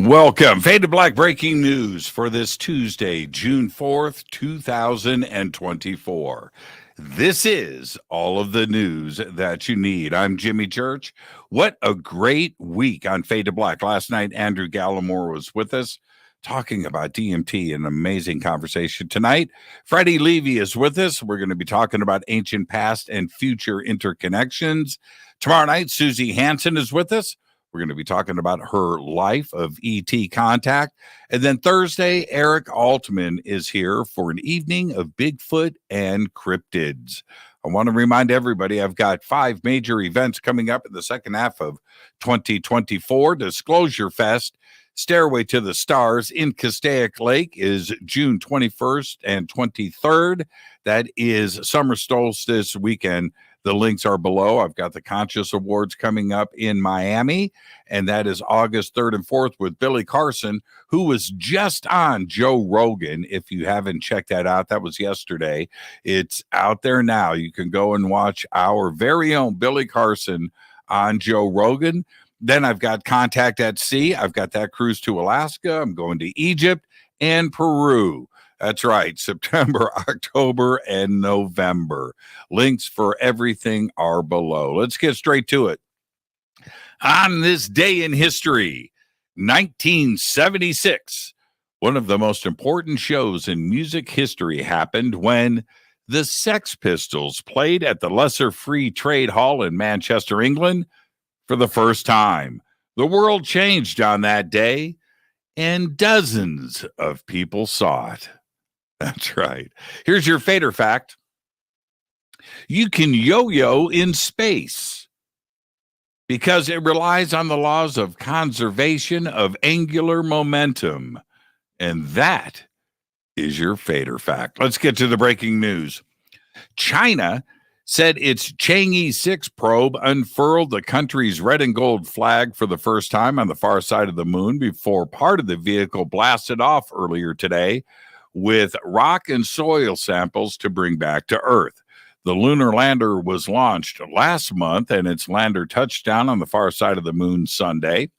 Welcome. Fade to Black breaking news for this Tuesday, June 4th, 2024. This is all of the news that you need. I'm Jimmy Church. What a great week on Fade to Black. Last night, Andrew Gallimore was with us talking about DMT, an amazing conversation. Tonight, Freddie Levy is with us. We're going to be talking about ancient past and future interconnections. Tomorrow night, Susie Hansen is with us. We're going to be talking about her life of ET contact. And then Thursday, Eric Altman is here for an evening of Bigfoot and cryptids. I want to remind everybody I've got 5 major events coming up in the second half of 2024. DisclosureFest, Stairway to the Stars in Castaic Lake is June 21st and 23rd. That is summer solstice weekend. The links are below. I've got the Conscious Awards coming up in Miami, and that is August 3rd and 4th with Billy Carson, who was just on Joe Rogan. If you haven't checked that out, that was yesterday. It's out there now. You can go and watch our very own Billy Carson on Joe Rogan. Then I've got Contact at Sea. I've got that cruise to Alaska. I'm going to Egypt and Peru. That's right, September, October, and November. Links for everything are below. Let's get straight to it. On this day in history, 1976, one of the most important shows in music history happened when the Sex Pistols played at the Lesser Free Trade Hall in Manchester, England, for the first time. The world changed on that day, and dozens of people saw it. That's right. Here's your fader fact. You can yo-yo in space because it relies on the laws of conservation of angular momentum. And that is your fader fact. Let's get to the breaking news. China said its Chang'e 6 probe unfurled the country's red and gold flag for the first time on the far side of the moon before part of the vehicle blasted off earlier today with rock and soil samples to bring back to Earth. The lunar lander was launched last month, and its lander touched down on the far side of the moon Sunday.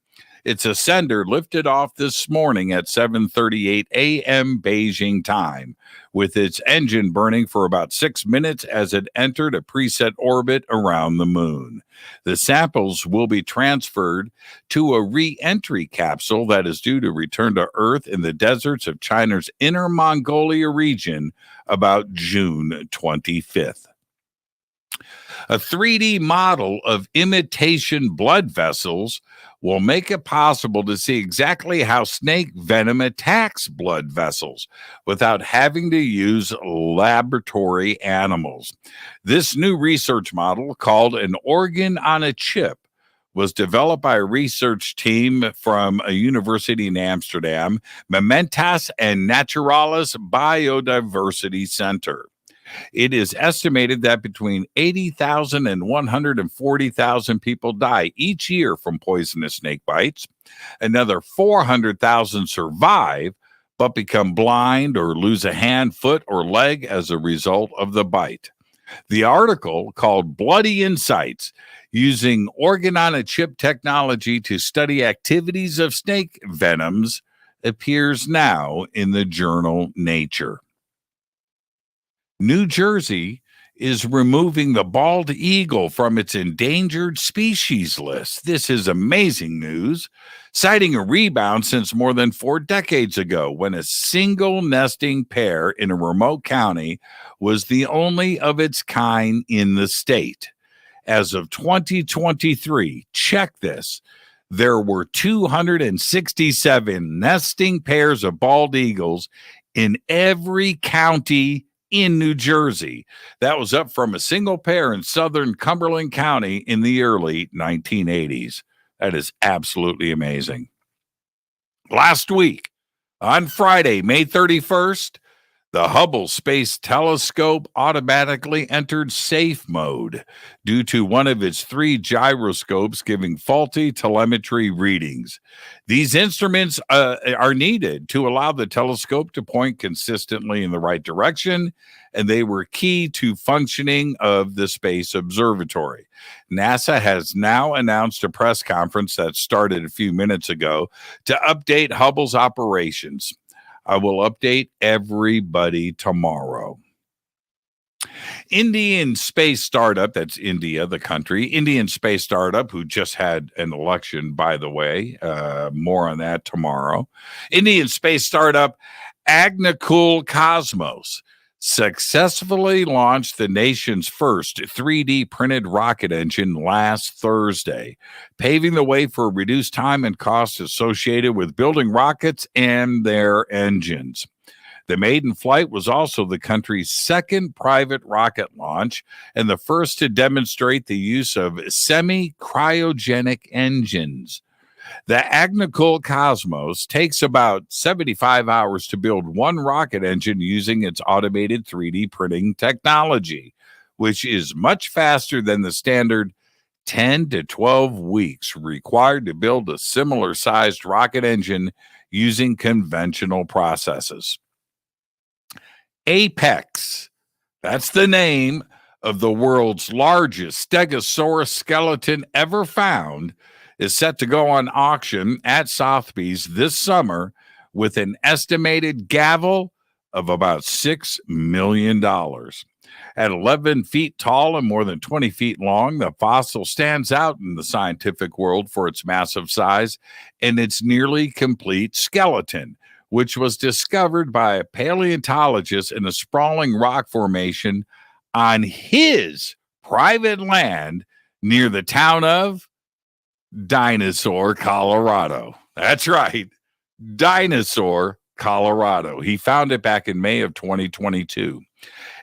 Its ascender lifted off this morning at 7:38 a.m. Beijing time, with its engine burning for about 6 minutes as it entered a preset orbit around the moon. The samples will be transferred to a re-entry capsule that is due to return to Earth in the deserts of China's Inner Mongolia region about June 25th. A 3D model of imitation blood vessels will make it possible to see exactly how snake venom attacks blood vessels without having to use laboratory animals. This new research model, called an organ on a chip, was developed by a research team from a university in Amsterdam, Mementas and Naturalis Biodiversity Center. It is estimated that between 80,000 and 140,000 people die each year from poisonous snake bites. Another 400,000 survive, but become blind or lose a hand, foot, or leg as a result of the bite. The article, called Bloody Insights, using organ-on-a-chip technology to study activities of snake venoms, appears now in the journal Nature. New Jersey is removing the bald eagle from its endangered species list. This is amazing news, citing a rebound since more than 4 decades ago when a single nesting pair in a remote county was the only of its kind in the state. As of 2023, check this, there were 267 nesting pairs of bald eagles in every county in New Jersey. That was up from a single pair in southern Cumberland County in the early 1980s. That is absolutely amazing. Last week, on Friday, May 31st, The Hubble Space Telescope automatically entered safe mode due to one of its 3 gyroscopes giving faulty telemetry readings. These instruments are needed to allow the telescope to point consistently in the right direction, and they were key to functioning of the Space Observatory. NASA has now announced a press conference that started a few minutes ago to update Hubble's operations. I will update everybody tomorrow. Indian space startup, that's India, the country, Indian space startup, who just had an election, by the way. More on that tomorrow. Indian space startup Agnikul Cosmos successfully launched the nation's first 3D printed rocket engine last Thursday, paving the way for reduced time and costs associated with building rockets and their engines. The maiden flight was also the country's second private rocket launch and the first to demonstrate the use of semi-cryogenic engines. The Agnikul Cosmos takes about 75 hours to build one rocket engine using its automated 3D printing technology, which is much faster than the standard 10 to 12 weeks required to build a similar sized rocket engine using conventional processes. Apex, that's the name of the world's largest stegosaurus skeleton ever found, is set to go on auction at Sotheby's this summer with an estimated gavel of about $6 million. At 11 feet tall and more than 20 feet long, the fossil stands out in the scientific world for its massive size and its nearly complete skeleton, which was discovered by a paleontologist in a sprawling rock formation on his private land near the town of Dinosaur, Colorado. That's right. Dinosaur, Colorado. He found it back in May of 2022.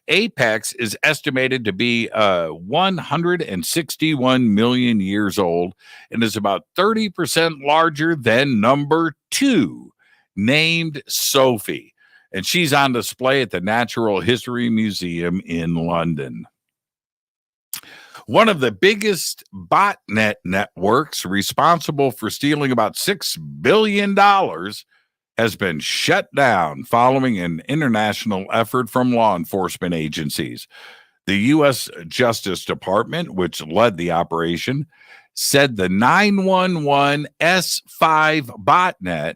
Apex is estimated to be 161 million years old and is about 30% larger than number 2, named Sophie. And she's on display at the Natural History Museum in London. One of the biggest botnet networks, responsible for stealing about $6 billion, has been shut down following an international effort from law enforcement agencies. The U.S. Justice Department, which led the operation, said the 911 S5 botnet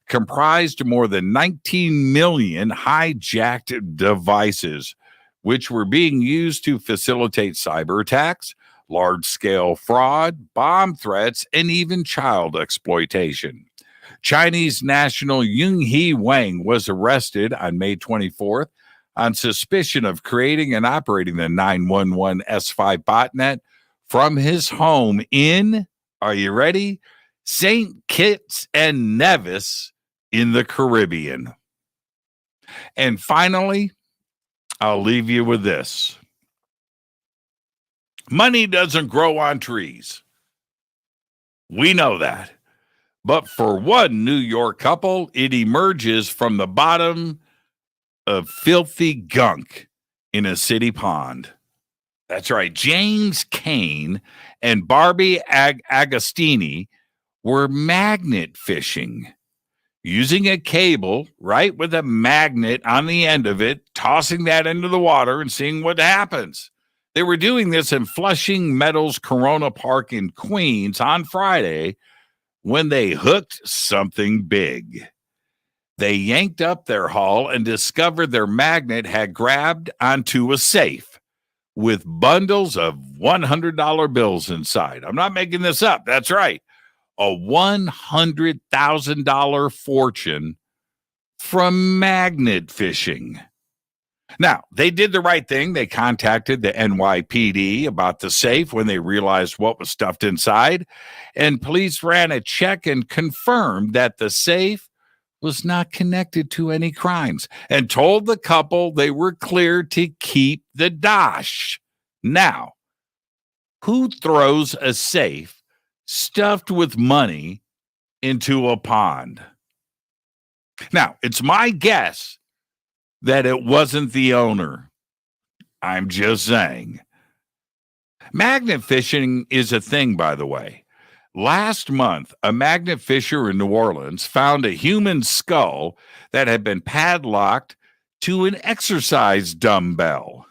comprised more than 19 million hijacked devices, which were being used to facilitate cyber attacks, large-scale fraud, bomb threats, and even child exploitation. Chinese national Yunghee Wang was arrested on May 24th on suspicion of creating and operating the 911 S5 botnet from his home in, are you ready, St. Kitts and Nevis in the Caribbean. And finally, I'll leave you with this. Money doesn't grow on trees. We know that. But for one New York couple, it emerges from the bottom of filthy gunk in a city pond. That's right. James Kane and Barbie Agostini were magnet fishing, using a cable, right, with a magnet on the end of it, tossing that into the water and seeing what happens. They were doing this in Flushing Meadows Corona Park in Queens on Friday when they hooked something big. They yanked up their haul and discovered their magnet had grabbed onto a safe with bundles of $100 bills inside. I'm not making this up. That's right. A $100,000 fortune from magnet fishing. Now, they did the right thing. They contacted the NYPD about the safe when they realized what was stuffed inside, and police ran a check and confirmed that the safe was not connected to any crimes and told the couple they were clear to keep the dosh. Now, who throws a safe stuffed with money into a pond? Now, it's my guess that it wasn't the owner. I'm just saying. Magnet fishing is a thing, by the way. Last month, a magnet fisher in New Orleans found a human skull that had been padlocked to an exercise dumbbell.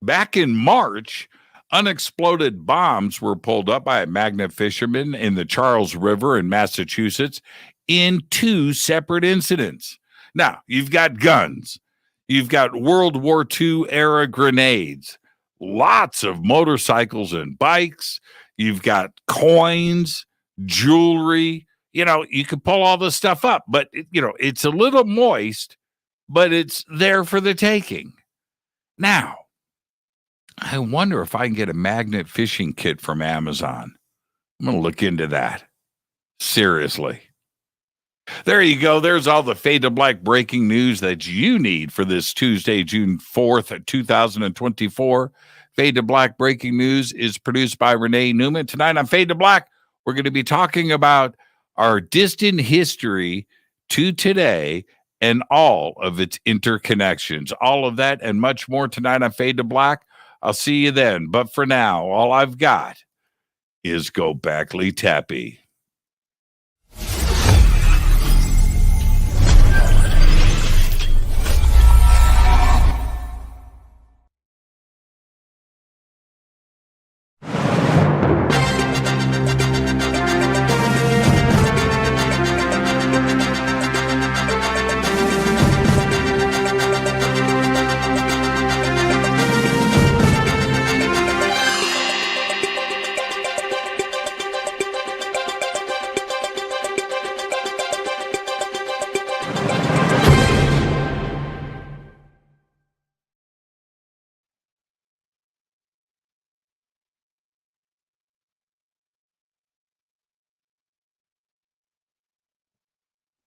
Back in March, unexploded bombs were pulled up by a magnet fisherman in the Charles River in Massachusetts in 2 separate incidents. Now, you've got guns. You've got World War II era grenades, lots of motorcycles and bikes. You've got coins, jewelry. You can pull all this stuff up, but, it's a little moist, but it's there for the taking. Now, I wonder if I can get a magnet fishing kit from Amazon. I'm going to look into that. Seriously. There you go. There's all the Fade to Black breaking news that you need for this Tuesday, June 4th, 2024. Fade to Black breaking news is produced by Renee Neumann. Tonight on Fade to Black, we're going to be talking about our distant history to today and all of its interconnections. All of that and much more tonight on Fade to Black. I'll see you then. But for now, all I've got is Go Backley Tappy.